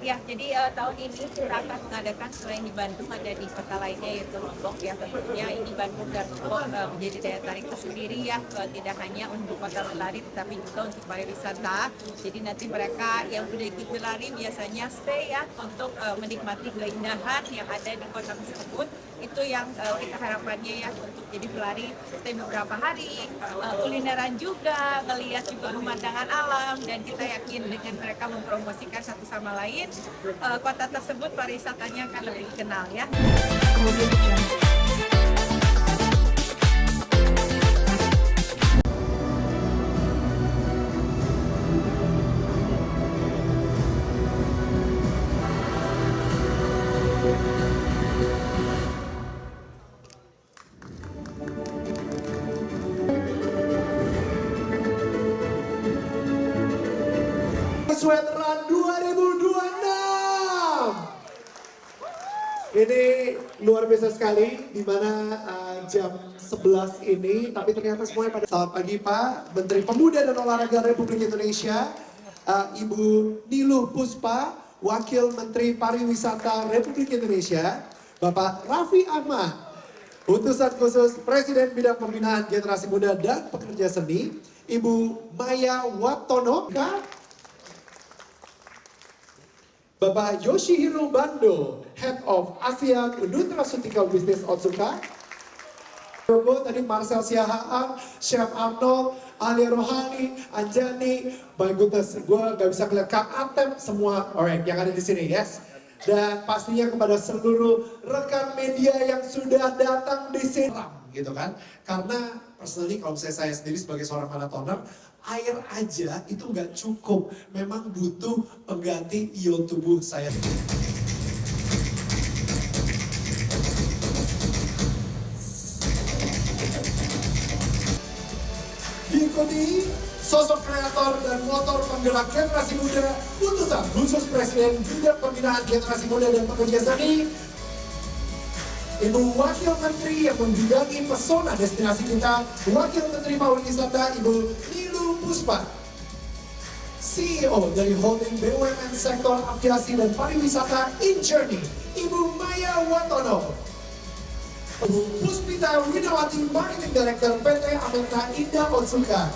Ya, jadi tahun ini kita akan mengadakan selain di Bandung ada di kota lainnya yaitu Lombok ya. Tentunya ini Bandung dan Lombok menjadi daya tarik tersendiri ya, tidak hanya untuk kota berlari tetapi juga untuk pariwisata. Jadi nanti mereka yang sudah ikut berlari biasanya stay ya untuk menikmati keindahan yang ada di kota tersebut. Itu yang kita harapannya ya untuk jadi pelari stay beberapa hari, kulineran juga, melihat juga pemandangan alam, dan kita yakin dengan mereka mempromosikan satu sama lain, kota tersebut pariwisatanya akan lebih dikenal ya. Sweat Run 2026. Ini luar biasa sekali, di mana jam 11 ini, tapi ternyata semuanya pada. Selamat pagi Pak Menteri Pemuda dan Olahraga Republik Indonesia, Ibu Niluh Puspa, Wakil Menteri Pariwisata Republik Indonesia, Bapak Raffi Ahmad, Utusan Khusus Presiden Bidang Pembinaan Generasi Muda dan Pekerja Seni, Ibu Maya Watono, Bapak Yoshihiro Bando, Head of ASEAN Nutraceutical Business Otsuka. Tadi Marcel Siahaan, Chef Arnold, Ali Rohani, Anjani, my goodness, gue gak bisa kelihatan Kang Atem, semua alright yang ada di sini, yes. Dan pastinya kepada seluruh rekan media yang sudah datang di sini, gitu kan. Karena personally kalau saya sendiri sebagai seorang maratoner, air aja itu nggak cukup, memang butuh pengganti ion tubuh saya. Diikuti sosok kreator dan motor penggerak generasi muda, Utusan Khusus Presiden Bidang Pembinaan Generasi Muda dan Pekerja Seni, Ibu Wakil Menteri yang membidangi pesona destinasi kita, Wakil Menteri Pariwisata Ibu Niluh Puspa, CEO dari holding BUMN sektor aviasi dan pariwisata InJourney, Ibu Maya Watono, Ibu Puspita Winawati, Marketing Director PT Amenta Indah Otsuka.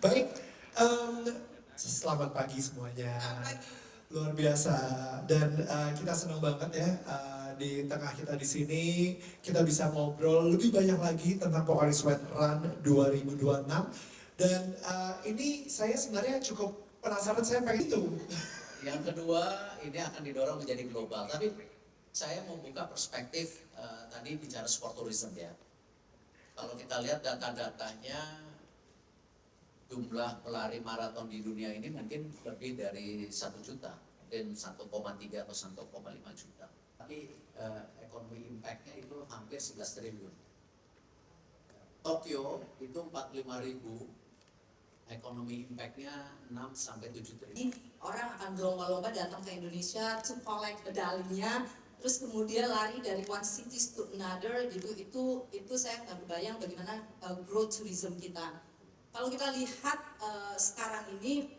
Baik, selamat pagi semuanya. Luar biasa, dan kita senang banget ya di tengah kita di sini kita bisa ngobrol lebih banyak lagi tentang Pocari Sweat Run 2026. Dan ini saya sebenarnya cukup penasaran, saya pengen itu. Yang kedua, ini akan didorong menjadi global. Tapi saya mau buka perspektif tadi bicara sport tourism ya. Kalau kita lihat data-datanya, jumlah pelari maraton di dunia ini mungkin lebih dari 1 juta, mungkin 1,3 atau 1,5 juta. Tapi ekonomi impact-nya itu hampir 11 triliun. Tokyo itu 45.000, ekonomi impact-nya 6 sampai 7 triliun. Orang akan berlomba-lomba datang ke Indonesia to collect medalinya, terus kemudian lari dari one city to another gitu. Itu saya nggak kebayang bagaimana growth tourism kita. Kalau kita lihat sekarang ini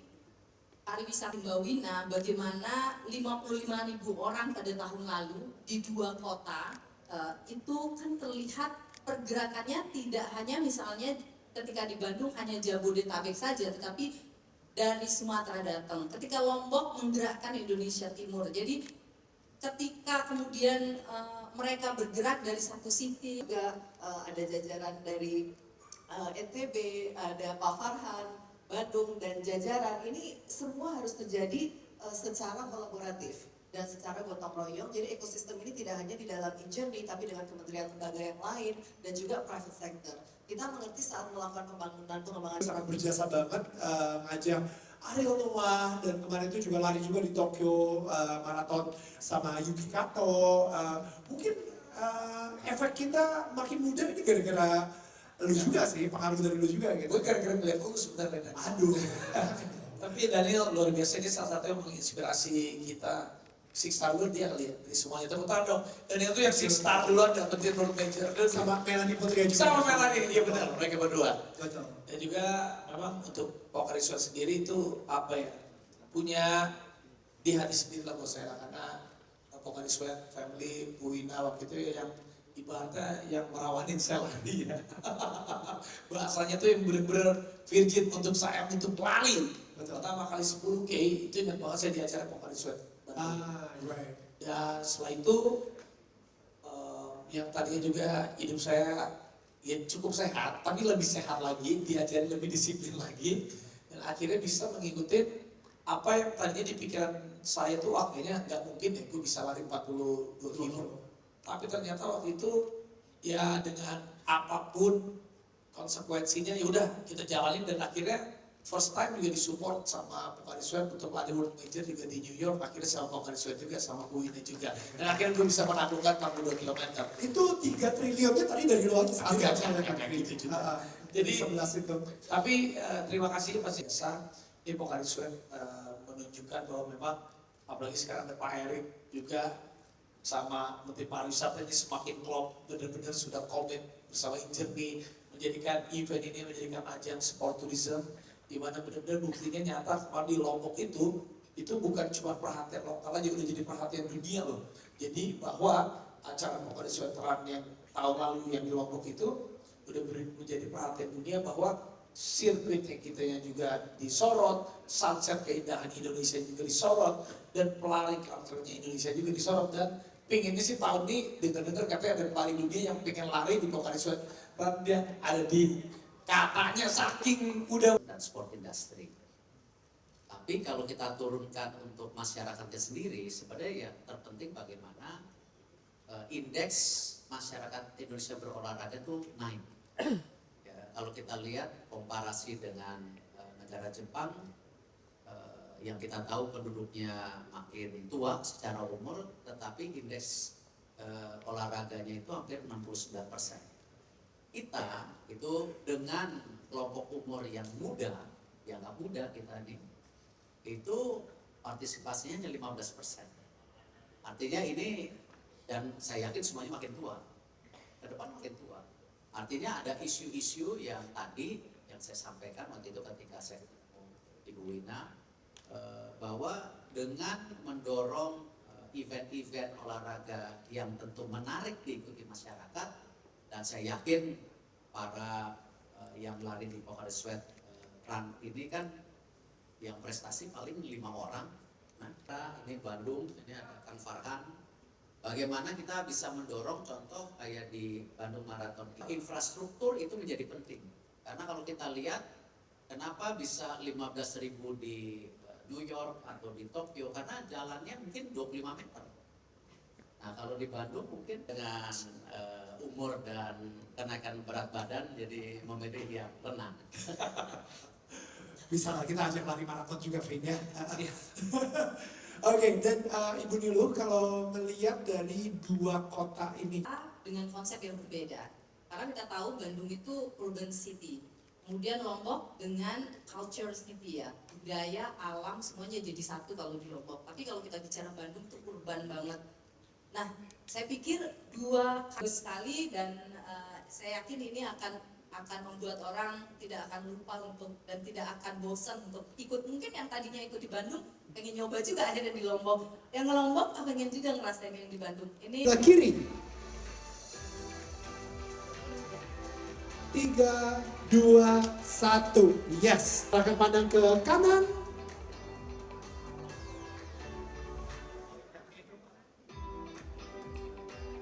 pariwisata Mbawina, bagaimana 55.000 orang pada tahun lalu di 2 kota, itu kan terlihat pergerakannya tidak hanya misalnya ketika di Bandung hanya Jabodetabek saja, tetapi dari Sumatera datang. Ketika Lombok menggerakkan Indonesia Timur. Jadi ketika kemudian mereka bergerak dari satu city, juga ada jajaran dari NTB, ada Pak Farhan, Bandung, dan jajaran. Ini semua harus terjadi secara kolaboratif dan secara gotong royong. Jadi ekosistem ini tidak hanya di dalam InJourney, tapi dengan kementerian lembaga yang lain dan juga private sector. Kita mengerti saat melakukan pengembangan sangat berjasa banget ngajak Ariel Noah, dan kemarin itu juga lari juga di Tokyo Marathon sama Yuki Kato. Mungkin efek kita makin muda ini gara-gara lu juga sih, pengaruh dari lu juga gitu. Gue gara-gara ngeliat lu sebenarnya. Aduh. Tapi Daniel luar biasa, ini salah satu yang menginspirasi kita Six Star dulu dia kali ya, jadi semuanya tepuk tangan dong. Dan itu yang Six Star duluan dapetin Road Major. Sama Melanie Putri juga. Sama Melanie, iya benar, mereka berdua. Betul. Dan juga memang untuk Pocari Sweat sendiri itu apa ya, punya di hati sendiri lah buat saya, karena Pocari Sweat family, Bu Ina waktu itu yang ibaratnya yang merawanin saya lari ya. Bahasanya tuh yang bener-bener virgin untuk saya, untuk lari. Pertama kali 10K itu ingat banget saya di acara Pocari Sweat. Right. Dan setelah itu yang tadinya juga hidup saya ya cukup sehat, tapi lebih sehat lagi, diajari lebih disiplin lagi, dan akhirnya bisa mengikuti apa yang tadinya di pikiran saya tuh kayaknya nggak mungkin ya gue bisa lari 42 kilo. Tapi ternyata waktu itu ya dengan apapun konsekuensinya ya udah kita jalanin, dan akhirnya first time juga disupport sama Pocari Sweat untuk lari World Major juga di New York, akhirnya sama Pocari Sweat juga, sama Bu Ina juga. Dan akhirnya gue bisa menaklukkan 42 km. Itu 3 triliunnya tadi dari luar Agak gitu juga. Jadi 11 itu. Tapi terima kasih Pak Sesa, di Pocari Sweat menunjukkan bahwa memang apalagi sekarang ada Pak Erik juga sama Menteri Pariwisata ini semakin klop, benar-benar sudah komit bersama Injerni menjadikan event ini menjadikan ajang sport tourism, di mana benar-benar buktinya nyata kemarin di Lombok itu bukan cuma perhatian lokal aja, udah jadi perhatian dunia loh. Jadi bahwa acara Pocari Sweat Run yang tahun lalu yang di Lombok itu udah menjadi perhatian dunia, bahwa sirkuitnya kita yang juga disorot, sunset keindahan Indonesia juga disorot, dan pelari culture-nya Indonesia juga disorot. Dan pengennya sih tahun ini dengar-dengar katanya ada pelari dunia yang pengen lari di Pocari Sweat Run, dia ada di katanya saking udah dan sport industry. Tapi kalau kita turunkan untuk masyarakatnya sendiri, sebenarnya yang terpenting bagaimana indeks masyarakat Indonesia berolahraga itu naik. Ya, kalau kita lihat komparasi dengan negara Jepang, yang kita tahu penduduknya makin tua secara umur, tetapi indeks olahraganya itu hampir 69%. Kita itu dengan kelompok umur yang muda, yang nggak muda kita nih, itu partisipasinya hanya 15%. Artinya ini, dan saya yakin semuanya makin tua, ke depan makin tua. Artinya ada isu-isu yang tadi yang saya sampaikan waktu itu ketika saya ketemu Ibu Wina, bahwa dengan mendorong event-event olahraga yang tentu menarik diikuti masyarakat, dan saya yakin para yang lari di Pocari Sweat Run ini kan yang prestasi paling 5 orang. Nah, kita ini Bandung, ini ada Kang Farhan. Bagaimana kita bisa mendorong contoh kayak di Bandung Marathon, infrastruktur itu menjadi penting. Karena kalau kita lihat kenapa bisa 15.000 di New York atau di Tokyo, karena jalannya mungkin 25 meter. Nah, kalau di Bandung mungkin dengan umur dan kenaikan berat badan jadi memilih yang tenang. Bisa lah kita ajak lari maraton juga, Vin ya. Oke, dan Ibu Niluh kalau melihat dari dua kota ini Dengan konsep yang berbeda. Karena kita tahu Bandung itu urban city. Kemudian Lombok dengan culture city ya. Budaya, alam semuanya jadi satu kalau di Lombok. Tapi kalau kita bicara Bandung itu urban banget. Nah, saya pikir dua bagus sekali, dan saya yakin ini akan membuat orang tidak akan lupa untuk dan tidak akan bosan untuk ikut. Mungkin yang tadinya ikut di Bandung pengen nyoba juga akhirnya di Lombok. Yang Lombok pengen juga ngerasain yang di Bandung. Ini ke kiri. 3, 2, 1. Yes. Akan pandang ke kanan.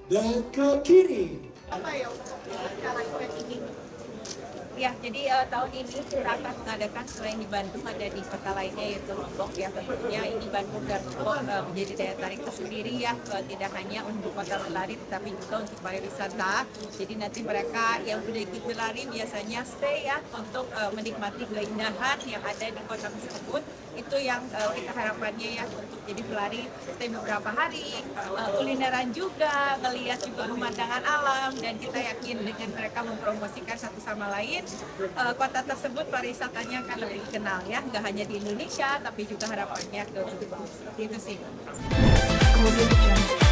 Dan ke kiri. Apa ya cara event ini? Ya, jadi tahun ini kita akan mengadakan selain di Bandung, ada di kota lainnya yaitu Lombok ya. Tentunya ini Bandung dan Lombok menjadi daya tarik tersendiri ya, tidak hanya untuk kota berlari tetapi juga untuk pariwisata. Jadi nanti mereka yang sudah ikut berlari biasanya stay ya untuk menikmati keindahan yang ada di kota tersebut. Itu yang kita harapannya ya, untuk jadi pelari stay beberapa hari, kulineran juga, ngelihat juga pemandangan alam, dan kita yakin dengan mereka mempromosikan satu sama lain, kota tersebut pariwisatanya akan lebih dikenal ya, nggak hanya di Indonesia tapi juga harapannya ke Jepang. Itu sih. Audio Jungle.